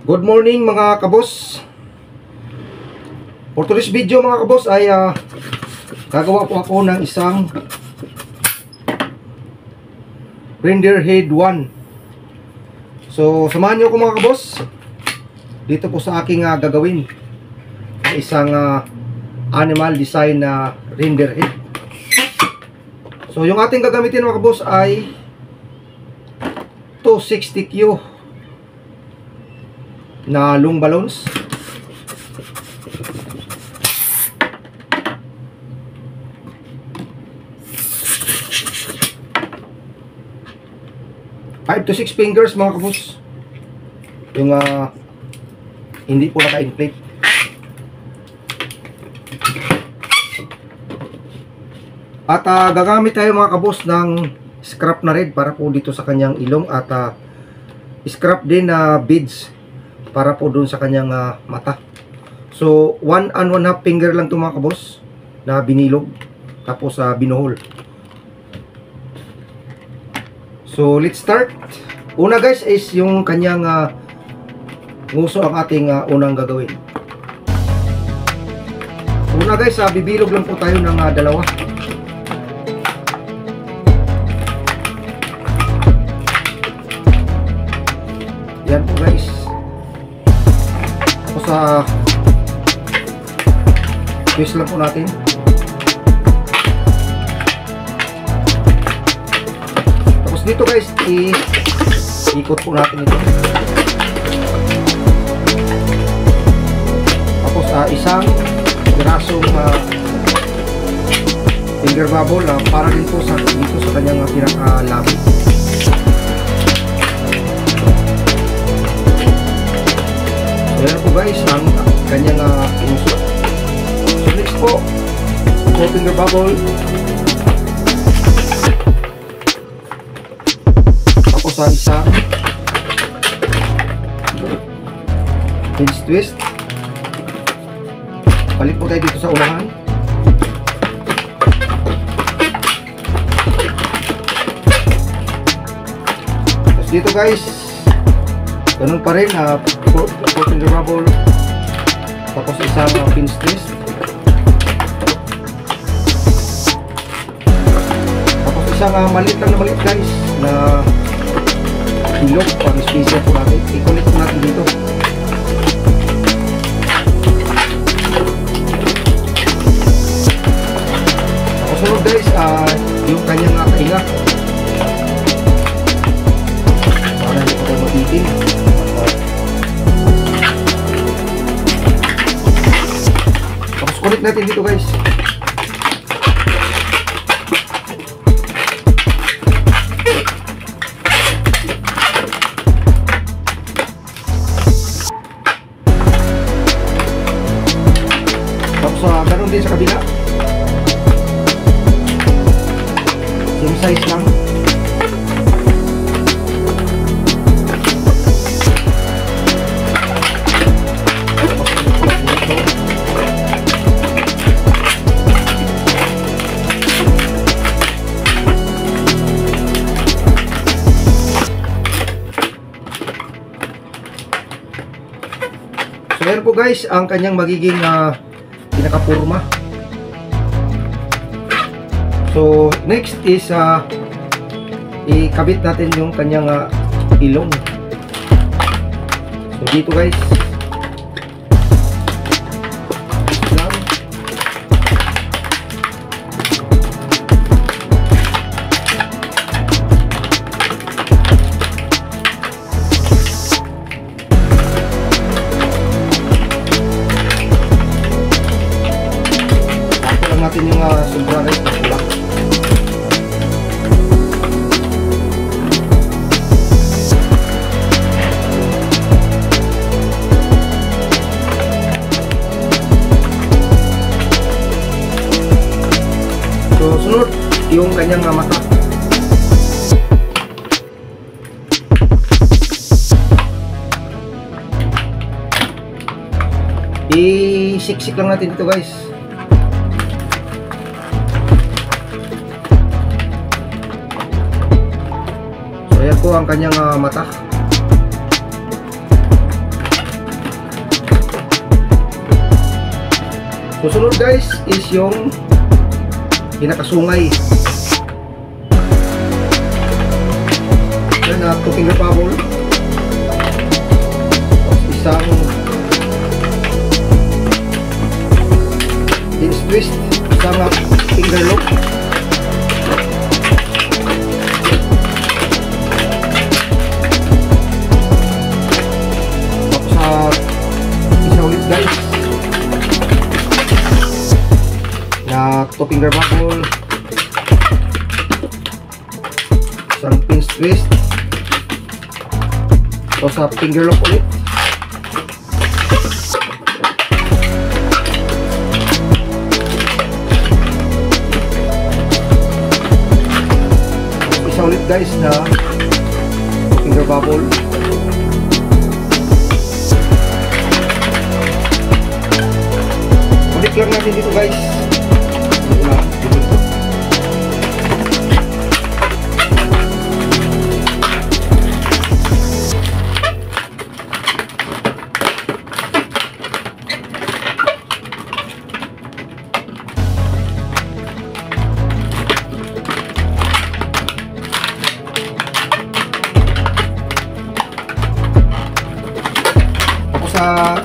Good morning mga kabos. For today's video mga kabos ay gagawa po ako ng isang reindeer head 1. So samahan niyo ako mga kabos dito po sa aking gagawin isang animal design na reindeer head. So yung ating gagamitin mga kabos ay 260Q na long balloons. Five to 6 fingers mga kabos. Yung hindi po naka-inflate. At gagamit tayo mga kabos ng scrap na red para po dito sa kanyang ilong at scrap din na beads para po doon sa kanyang mata. So 1 and 1/2 finger lang ito mga kabos na binilog tapos binuhol. So let's start. Una guys is yung kanyang nguso ang ating unang gagawin. Una guys bibilog lang po tayo ng dalawa. Yan po guys. Tapos twist lang po natin. Tapos dito guys ikot po natin ito. Tapos isang pirasong finger bubble para din po sa dito sa kanyang pinaka-labi. Ayan po guys ang kanyang uso. So next po 4 finger bubble. Tapos isang pinch twist. Balik po tayo dito sa unahan. Tapos dito guys ganun pa rin 4 finger bubble. Tapos isang pinch twist. Tapos isang maliit lang na maliit guys na ilog pang special po natin. I-connect po natin dito. Tapos sunod guys yung kanyang kainga para hindi po tayo mabitin. Connect natin dito guys. Tapos ganun din sa kabila. Same size lang. So ayan po guys ang kanyang magiging pinakapurma. So next is ikabit natin yung kanyang ilong. So dito guys lang. Natin yung sobra guys na pula. So sunod yung kanyang mata. I-siksik lang natin dito guys. Ayan po ang kanyang mata. Susunod guys is yung pinakasungay. Yan na 2 finger bubble. Isang pinch twist, isang finger lock. Tapos isa ulit guys na 2 finger bubble, isang pinch twist, tapos sa finger lock ulit. Isa ulit guys na finger bubble. Ulit lang natin dito guys.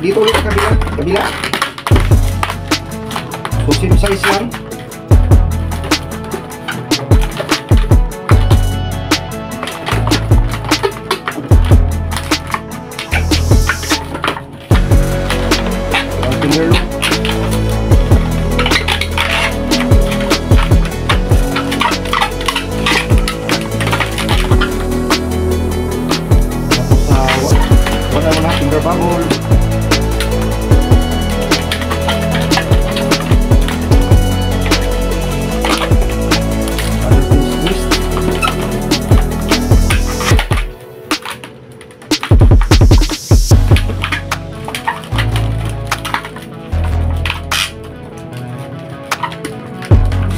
Dito ulit sa kabila. So same size lang. Finger lock. Tapos wala mo na finger bubble.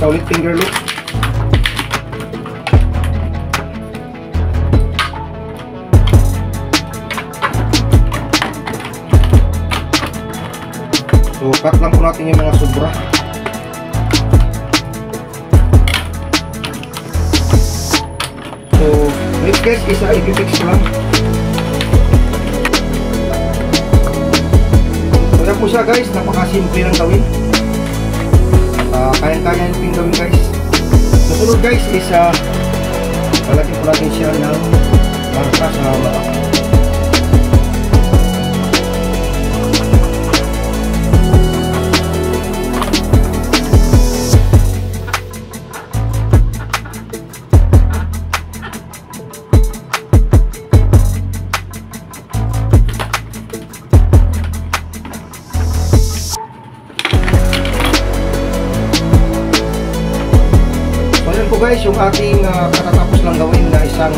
Ulit finger loop. So cut lang po natin yung mga sobra. So next guys is i-fix lang. So yan po siya guys, napakasimple lang gawin. Kaya-kaya natin gawin guys. Susunod guys is palagyan po natin siya ng marka sa mata. Guys, yung ating katatapos lang gawin na isang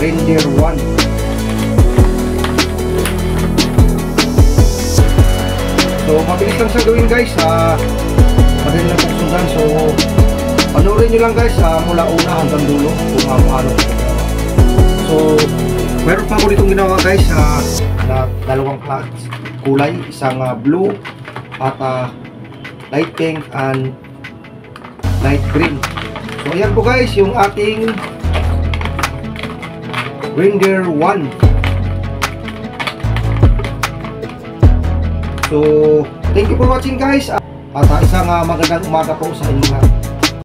reindeer 1. So mabilis lang sa gawin guys, madali lang pong sundan. So panoorin nyo lang guys mula una hanggang dulo kung ano. So meron pa ako ditong ginawa guys na dalawang kulay, isang blue at light pink and light green. So ayan po guys yung ating reindeer 1. So thank you for watching guys at isang magandang umaga po sa inyo lahat.